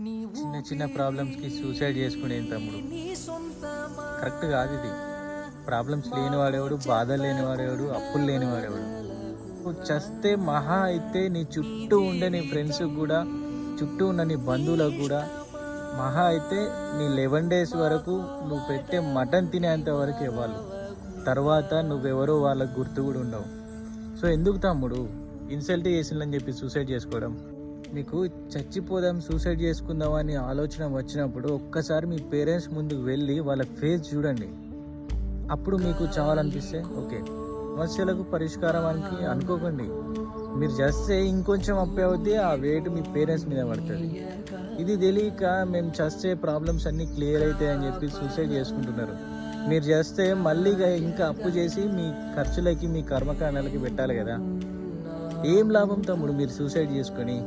చిన్న చిన్న ప్రాబ్లమ్స్కి సూసైడ్ చేసుకునే తమ్ముడు కరెక్ట్ కాదు ఇది. ప్రాబ్లమ్స్ లేనివాడేవాడు, బాధలు లేనివాడేవాడు, అప్పులు లేనివాడేవాడు. నువ్వు చస్తే మహా అయితే నీ చుట్టూ ఉండే నీ ఫ్రెండ్స్ కూడా, చుట్టూ ఉన్న నీ బంధువులకు కూడా మహా అయితే నీ 11 days వరకు నువ్వు పెట్టే మటన్ తినేంత వరకు ఇవ్వాలి. తర్వాత నువ్వెవరో వాళ్ళకు గుర్తు కూడా ఉండవు. సో ఎందుకు తమ్ముడు ఇన్సల్ట్ చేసిందని చెప్పి సూసైడ్ చేసుకోవడం? మీకు చచ్చిపోదాం, సూసైడ్ చేసుకుందాం అని ఆలోచన వచ్చినప్పుడు ఒక్కసారి మీ పేరెంట్స్ ముందుకు వెళ్ళి వాళ్ళ ఫేస్ చూడండి. అప్పుడు మీకు చావాలనిపిస్తే ఓకే, సమస్యలకు పరిష్కారానికి అనుకోకండి. మీరు చేస్తే ఇంకొంచెం అప్పే అవుద్ది, ఆ వెయిట్ మీ పేరెంట్స్ మీద పడుతుంది. ఇది తెలియక మేము చేస్తే ప్రాబ్లమ్స్ అన్నీ క్లియర్ అవుతాయి అని చెప్పి సూసైడ్ చేసుకుంటున్నారు. మీరు చేస్తే మళ్ళీ ఇంకా అప్పు చేసి మీ ఖర్చులకి, మీ కర్మకాండాలకి పెట్టాలి కదా. ఏం లాభం తమ్ముడు మీరు సూసైడ్ చేసుకొని?